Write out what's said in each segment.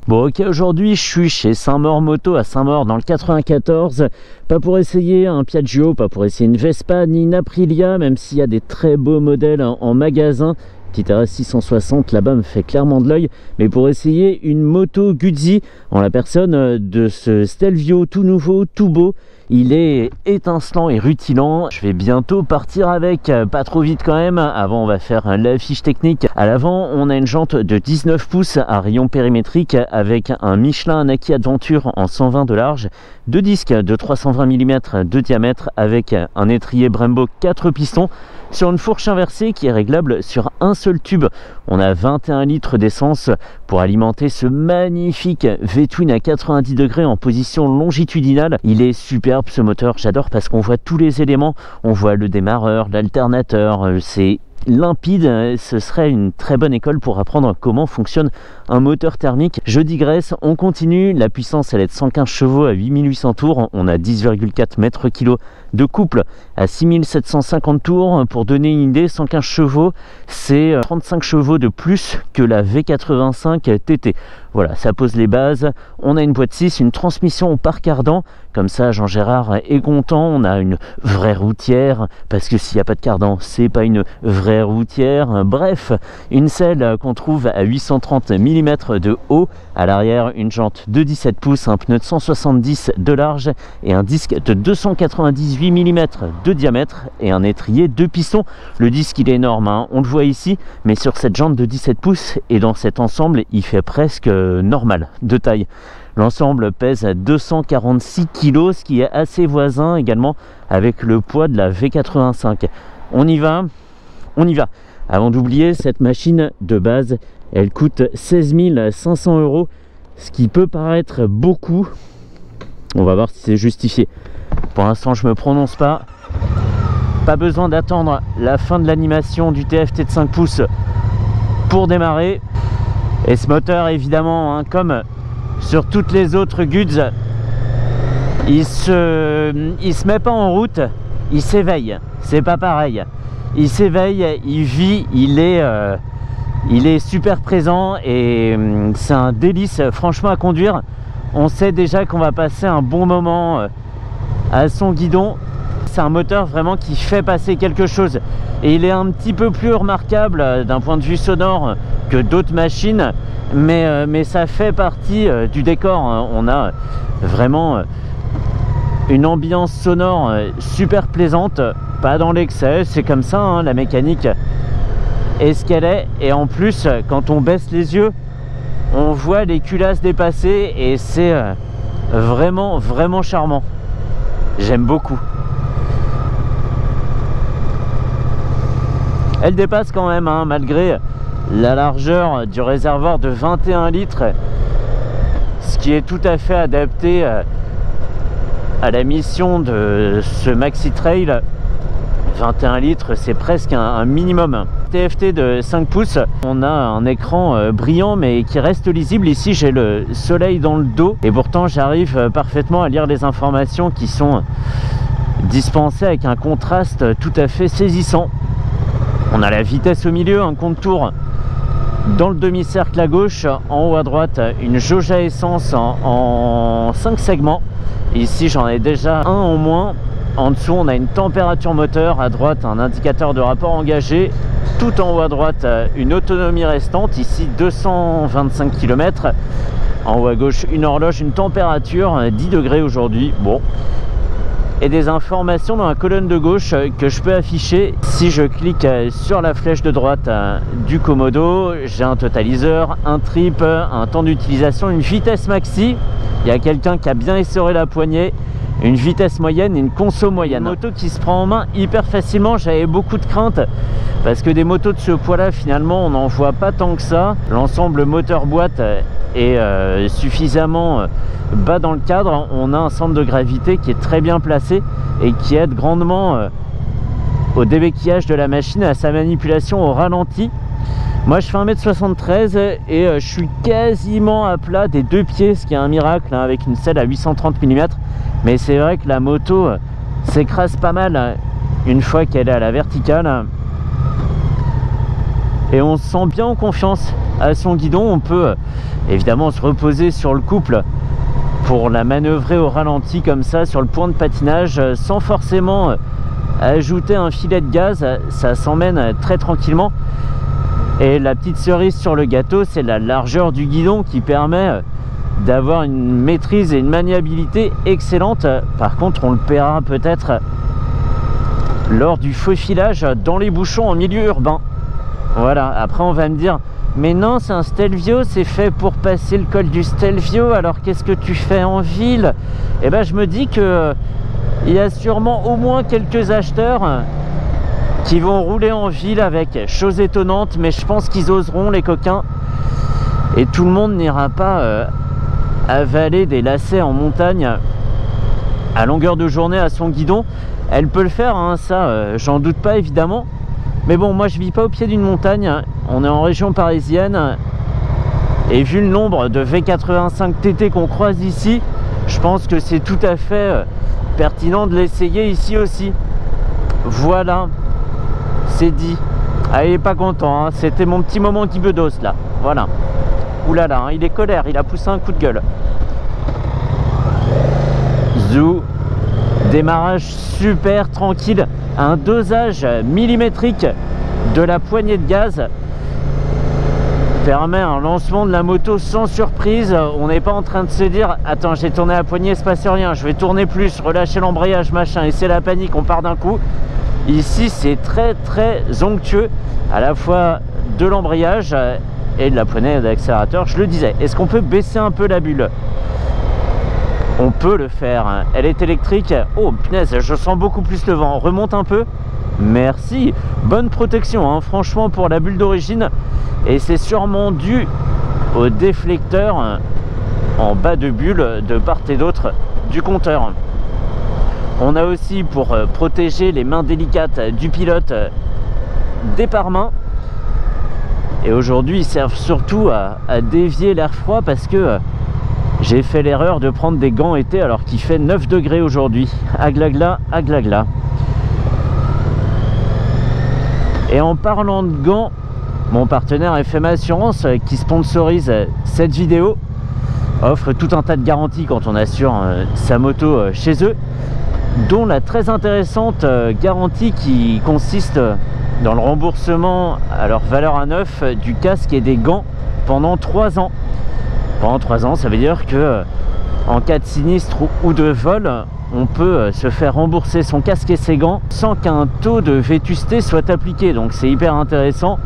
Bon ok, aujourd'hui je suis chez Saint-Maur Moto à Saint-Maur dans le 94, pas pour essayer un Piaggio, pas pour essayer une Vespa ni une Aprilia, même s'il y a des très beaux modèles en magasin. Petit RS 660 là-bas me fait clairement de l'œil, mais pour essayer une moto Guzzi en la personne de ce Stelvio tout nouveau, tout beau. Il est étincelant et rutilant. Je vais bientôt partir avec, pas trop vite quand même. Avant on va faire la fiche technique. À l'avant on a une jante de 19 pouces à rayon périmétrique avec un Michelin Naki Adventure en 120 de large, deux disques de 320 mm de diamètre avec un étrier Brembo 4 pistons sur une fourche inversée qui est réglable sur un seul tube. On a 21 litres d'essence pour alimenter ce magnifique V-twin à 90 degrés en position longitudinale. Il est superbe ce moteur, j'adore parce qu'on voit tous les éléments. On voit le démarreur, l'alternateur, c'est limpide. Ce serait une très bonne école pour apprendre comment fonctionne un moteur thermique. Je digresse, on continue. La puissance elle est de 115 chevaux à 8800 tours. On a 10,4 mètres-kg de couple à 6750 tours. Pour donner une idée, 115 chevaux c'est 35 chevaux de plus que la V85 TT. Voilà, ça pose les bases. On a une boîte 6, une transmission au parc ardent. Comme ça, Jean-Gérard est content. On a une vraie routière, parce que s'il n'y a pas de cardan, c'est pas une vraie routière. Bref, une selle qu'on trouve à 830 mm de haut. À l'arrière, une jante de 17 pouces, un pneu de 170 de large et un disque de 298 mm de diamètre et un étrier de piston. Le disque, il est énorme, hein, on le voit ici, mais sur cette jante de 17 pouces et dans cet ensemble, il fait presque normal de taille. L'ensemble pèse 246 kg, ce qui est assez voisin également avec le poids de la V85. On y va, on y va. Avant d'oublier, cette machine de base, elle coûte 16 500 €, ce qui peut paraître beaucoup. On va voir si c'est justifié. Pour l'instant, je ne me prononce pas. Pas besoin d'attendre la fin de l'animation du TFT de 5 pouces pour démarrer. Et ce moteur, évidemment, hein, comme sur toutes les autres Guzzi, il se met pas en route, il s'éveille. C'est pas pareil. Il s'éveille, il vit, il est super présent et c'est un délice franchement à conduire. On sait déjà qu'on va passer un bon moment à son guidon. C'est un moteur vraiment qui fait passer quelque chose et il est un petit peu plus remarquable d'un point de vue sonore que d'autres machines, mais ça fait partie du décor. On a vraiment une ambiance sonore super plaisante, pas dans l'excès, c'est comme ça, hein, la mécanique est ce qu'elle est. Et en plus, quand on baisse les yeux, on voit les culasses dépasser et c'est vraiment charmant. J'aime beaucoup. Elle dépasse quand même, hein, malgré la largeur du réservoir de 21 litres, ce qui est tout à fait adapté à la mission de ce Maxi Trail. 21 litres, c'est presque un minimum. TFT de 5 pouces, on a un écran brillant mais qui reste lisible. Ici j'ai le soleil dans le dos et pourtant j'arrive parfaitement à lire les informations qui sont dispensées avec un contraste tout à fait saisissant. On a la vitesse au milieu, un compte-tours dans le demi-cercle à gauche, en haut à droite une jauge à essence en 5 segments. Ici j'en ai déjà un en moins. En dessous on a une température moteur, à droite un indicateur de rapport engagé, tout en haut à droite une autonomie restante, ici 225 km. En haut à gauche une horloge, une température 10 degrés aujourd'hui. Bon, et des informations dans la colonne de gauche que je peux afficher. Si je clique sur la flèche de droite du Komodo, j'ai un totaliseur, un trip, un temps d'utilisation, une vitesse maxi. Il y a quelqu'un qui a bien essoré la poignée, une vitesse moyenne et une conso moyenne. Une moto qui se prend en main hyper facilement. J'avais beaucoup de craintes parce que des motos de ce poids là, finalement on n'en voit pas tant que ça. L'ensemble moteur boîte est suffisamment bas dans le cadre. On a un centre de gravité qui est très bien placé et qui aide grandement au débéquillage de la machine et à sa manipulation au ralenti. Moi je fais 1m73 et je suis quasiment à plat des deux pieds, ce qui est un miracle, hein, avec une selle à 830 mm. Mais c'est vrai que la moto s'écrase pas mal une fois qu'elle est à la verticale. et on se sent bien en confiance à son guidon. On peut évidemment se reposer sur le couple pour la manœuvrer au ralenti comme ça sur le point de patinage sans forcément ajouter un filet de gaz. Ça s'emmène très tranquillement. Et la petite cerise sur le gâteau, c'est la largeur du guidon qui permet d'avoir une maîtrise et une maniabilité excellente. Par contre, on le paiera peut-être lors du faufilage dans les bouchons en milieu urbain. Voilà, après on va me dire, mais non, c'est un Stelvio, c'est fait pour passer le col du Stelvio, alors qu'est-ce que tu fais en ville? Et ben je me dis que il y a sûrement au moins quelques acheteurs qui vont rouler en ville avec, chose étonnante, mais je pense qu'ils oseront, les coquins, et tout le monde n'ira pas avaler des lacets en montagne à longueur de journée à son guidon. Elle peut le faire, hein, ça j'en doute pas évidemment, mais bon, moi je vis pas au pied d'une montagne, on est en région parisienne, et vu le nombre de V85 TT qu'on croise ici, je pense que c'est tout à fait pertinent de l'essayer ici aussi. Voilà, c'est dit. Ah, il est pas content, hein. C'était mon petit moment qui bedos là, voilà. Oulala, hein, il est colère, il a poussé un coup de gueule. Zou. Démarrage super tranquille, un dosage millimétrique de la poignée de gaz permet un lancement de la moto sans surprise. On n'est pas en train de se dire attends, j'ai tourné la poignée, il se passe rien, je vais tourner plus, relâcher l'embrayage machin, et c'est la panique, on part d'un coup. Ici c'est très onctueux, à la fois de l'embrayage et de la poignée d'accélérateur. Je le disais, est-ce qu'on peut baisser un peu la bulle? On peut le faire, elle est électrique. Oh punaise, je sens beaucoup plus le vent. Remonte un peu, merci. Bonne protection, hein, franchement, pour la bulle d'origine. Et c'est sûrement dû au déflecteur en bas de bulle de part et d'autre du compteur. On a aussi, pour protéger les mains délicates du pilote, des pare-mains. Et aujourd'hui, ils servent surtout à dévier l'air froid, parce que j'ai fait l'erreur de prendre des gants été alors qu'il fait 9 degrés aujourd'hui. Aglagla, aglagla. Et en parlant de gants, mon partenaire FM Assurance, qui sponsorise cette vidéo, offre tout un tas de garanties quand on assure sa moto chez eux, dont la très intéressante garantie qui consiste dans le remboursement à leur valeur à neuf du casque et des gants pendant 3 ans. Pendant 3 ans, ça veut dire que en cas de sinistre ou de vol, on peut se faire rembourser son casque et ses gants sans qu'un taux de vétusté soit appliqué. Donc c'est hyper intéressant.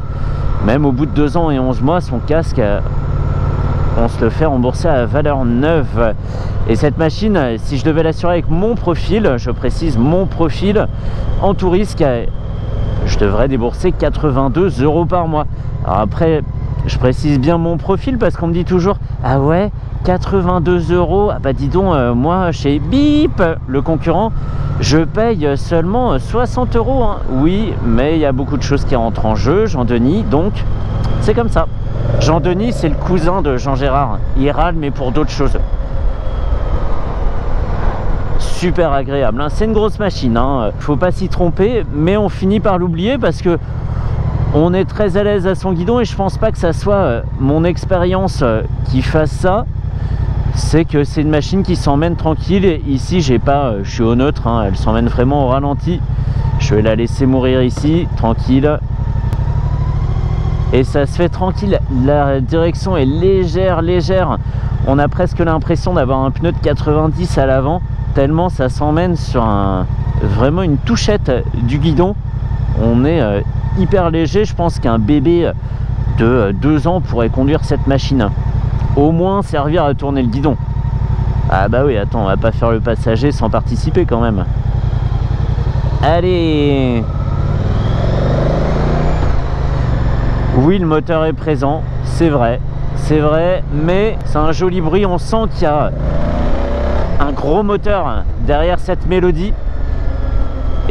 Même au bout de 2 ans et 11 mois, son casque, on se le fait rembourser à valeur neuve. Et cette machine, si je devais l'assurer avec mon profil, je précise mon profil, en tout risque, je devrais débourser 82 € par mois. Alors après, je précise bien mon profil parce qu'on me dit toujours ah ouais, 82 €. Ah bah dis donc, moi chez Bip, le concurrent, je paye seulement 60 €, hein. Oui, mais il y a beaucoup de choses qui rentrent en jeu, Jean-Denis, donc c'est comme ça. Jean-Denis, c'est le cousin de Jean-Gérard. Il râle, mais pour d'autres choses. Super agréable, hein. C'est une grosse machine, hein. Faut pas s'y tromper, mais on finit par l'oublier parce que on est très à l'aise à son guidon, et je pense pas que ça soit mon expérience qui fasse ça. C'est que c'est une machine qui s'emmène tranquille. Et ici j'ai pas, je suis au neutre, hein, elle s'emmène vraiment au ralenti. Je vais la laisser mourir ici, tranquille. Et ça se fait tranquille, la direction est légère. On a presque l'impression d'avoir un pneu de 90 à l'avant, tellement ça s'emmène sur vraiment une touchette du guidon. On est hyper léger. Je pense qu'un bébé de 2 ans pourrait conduire cette machine, au moins servir à tourner le guidon. Ah bah oui, attends, on va pas faire le passager sans participer quand même. Allez. Oui, le moteur est présent, c'est vrai, mais c'est un joli bruit. On sent qu'il y a un gros moteur derrière cette mélodie.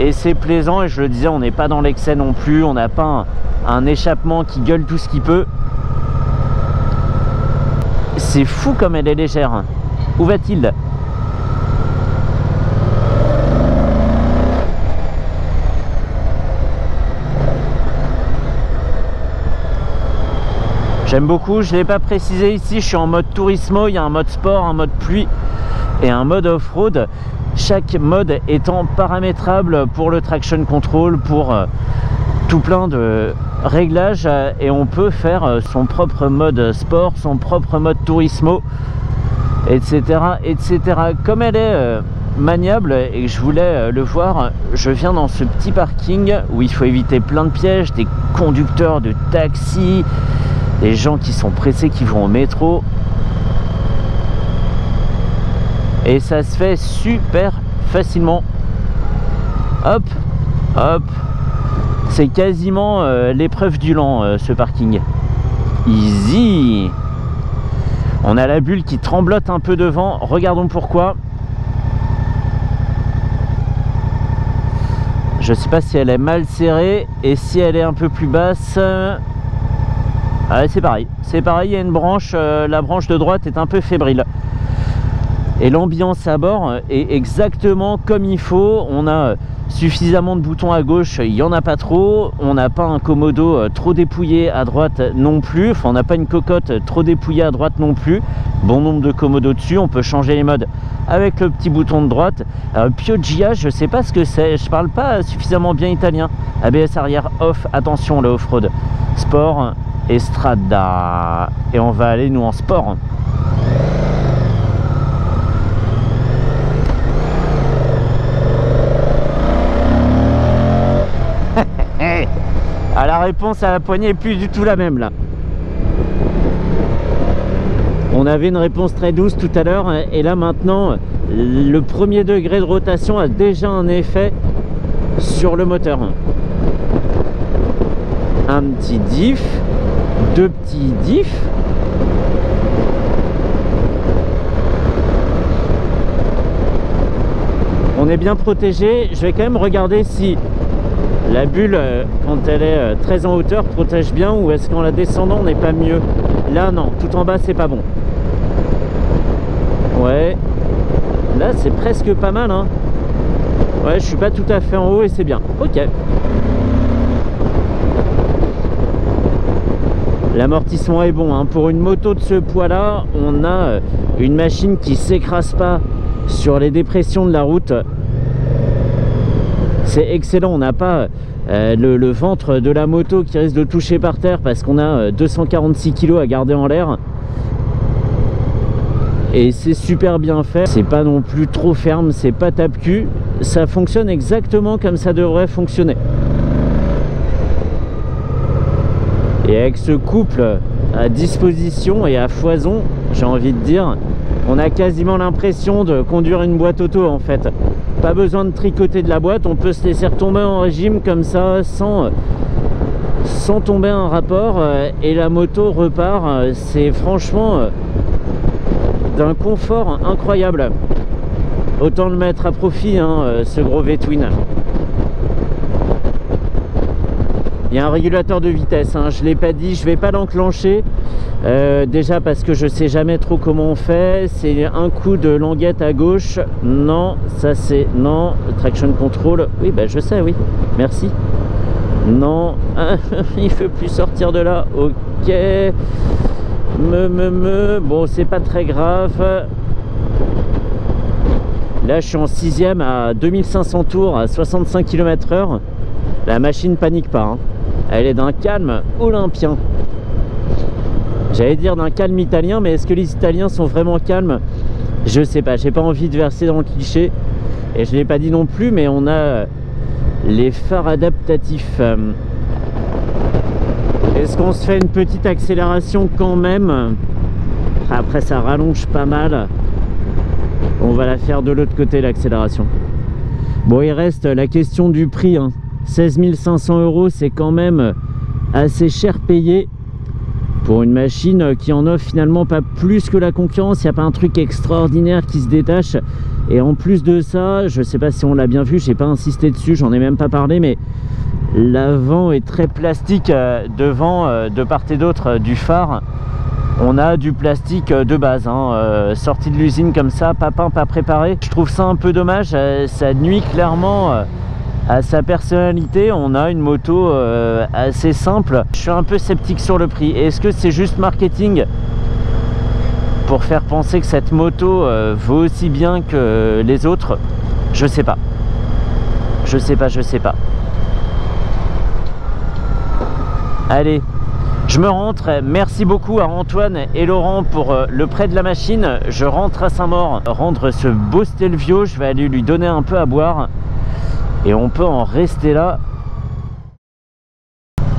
Et c'est plaisant, et je le disais, on n'est pas dans l'excès non plus, on n'a pas un échappement qui gueule tout ce qu'il peut. C'est fou comme elle est légère. Où va-t-il? J'aime beaucoup, je ne l'ai pas précisé ici, je suis en mode Turismo, il y a un mode sport, un mode pluie et un mode off-road. Chaque mode étant paramétrable pour le traction control, pour tout plein de réglages, et on peut faire son propre mode sport, son propre mode Turismo, etc. etc. Comme elle est maniable et que je voulais le voir, je viens dans ce petit parking où il faut éviter plein de pièges, des conducteurs de taxi, des gens qui sont pressés, qui vont au métro. Et ça se fait super facilement. Hop, hop. C'est quasiment l'épreuve du Lan, ce parking. Easy. On a la bulle qui tremblote un peu devant. Regardons pourquoi. Je sais pas si elle est mal serrée et si elle est un peu plus basse. Ah, c'est pareil, il y a une branche, la branche de droite est un peu fébrile. Et l'ambiance à bord est exactement comme il faut. On a suffisamment de boutons à gauche, il n'y en a pas trop. On n'a pas un commodo trop dépouillé à droite non plus. Enfin, on n'a pas une cocotte trop dépouillée à droite non plus. Bon nombre de commodos dessus, on peut changer les modes avec le petit bouton de droite. Pioggia, je sais pas ce que c'est, je parle pas suffisamment bien italien. ABS arrière off, attention le off-road. Sport et Strada. Et on va aller nous en sport. Ah, la réponse à la poignée est plus du tout la même là. On avait une réponse très douce tout à l'heure et là maintenant le premier degré de rotation a déjà un effet sur le moteur. Un petit diff, deux petits diffs. On est bien protégé. Je vais quand même regarder si la bulle, quand elle est très en hauteur, protège bien, ou est-ce qu'en la descendant on n'est pas mieux. Là non, tout en bas c'est pas bon. Ouais, là c'est presque pas mal hein. Ouais, je suis pas tout à fait en haut et c'est bien. Ok. L'amortissement est bon hein. Pour une moto de ce poids là, on a une machine qui s'écrase pas sur les dépressions de la route. C'est excellent, on n'a pas le ventre de la moto qui risque de toucher par terre parce qu'on a 246 kg à garder en l'air. Et c'est super bien fait, c'est pas non plus trop ferme, c'est pas tape-cul, ça fonctionne exactement comme ça devrait fonctionner. Et avec ce couple à disposition et à foison, j'ai envie de dire, on a quasiment l'impression de conduire une boîte auto en fait. Pas besoin de tricoter de la boîte, on peut se laisser retomber en régime comme ça sans tomber un rapport et la moto repart. C'est franchement d'un confort incroyable. Autant le mettre à profit hein, ce gros V-Twin. Il y a un régulateur de vitesse, hein, je ne l'ai pas dit, je ne vais pas l'enclencher. Déjà parce que je ne sais jamais trop comment on fait. C'est un coup de languette à gauche. Non, ça c'est... Non, traction control. Oui, bah je sais, oui. Merci. Non, il ne fait plus sortir de là. Ok. Bon, c'est pas très grave. Là, je suis en 6ème à 2500 tours à 65 km/h. La machine panique pas. Hein. Elle est d'un calme olympien. J'allais dire d'un calme italien, mais est-ce que les Italiens sont vraiment calmes? Je sais pas, j'ai pas envie de verser dans le cliché. Et je l'ai pas dit non plus, mais on a les phares adaptatifs. Est-ce qu'on se fait une petite accélération quand même? Après ça rallonge pas mal. On va la faire de l'autre côté l'accélération. Bon, il reste la question du prix. Hein. 16 500 €, c'est quand même assez cher payé pour une machine qui en offre finalement pas plus que la concurrence. Il n'y a pas un truc extraordinaire qui se détache. Et en plus de ça, je sais pas si on l'a bien vu, j'ai pas insisté dessus, j'en ai même pas parlé, mais l'avant est très plastique. Devant, de part et d'autre du phare, on a du plastique de base, hein, sorti de l'usine comme ça, pas peint, pas préparé. Je trouve ça un peu dommage, ça nuit clairement à sa personnalité, on a une moto assez simple. Je suis un peu sceptique sur le prix. Est-ce que c'est juste marketing pour faire penser que cette moto vaut aussi bien que les autres? Je sais pas. Je sais pas. Allez, je me rentre. Merci beaucoup à Antoine et Laurent pour le prêt de la machine. Je rentre à Saint-Maur rendre ce beau Stelvio. Je vais aller lui donner un peu à boire. Et on peut en rester là.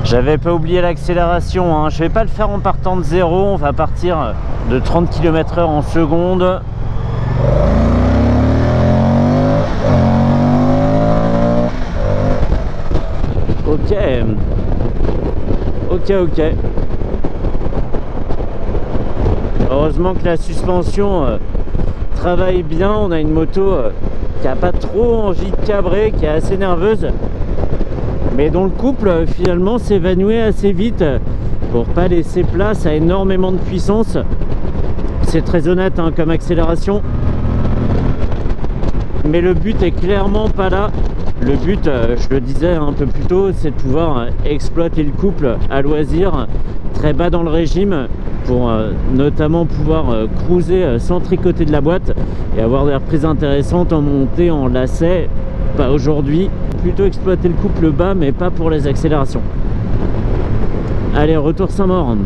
J'avais pas oublié l'accélération, hein. Je vais pas le faire en partant de zéro. On va partir de 30 km/h en seconde. Ok. Heureusement que la suspension travaille bien. On a une moto qui a pas trop envie de cabrer, qui est assez nerveuse, mais dont le couple finalement s'évanouit assez vite pour pas laisser place à énormément de puissance. C'est très honnête hein, comme accélération, mais le but est clairement pas là. Le but, je le disais un peu plus tôt, c'est de pouvoir exploiter le couple à loisir, très bas dans le régime, pour notamment pouvoir cruiser sans tricoter de la boîte et avoir des reprises intéressantes en montée, en lacet. Pas aujourd'hui, plutôt exploiter le couple bas, mais pas pour les accélérations. Allez, retour Saint-Maur.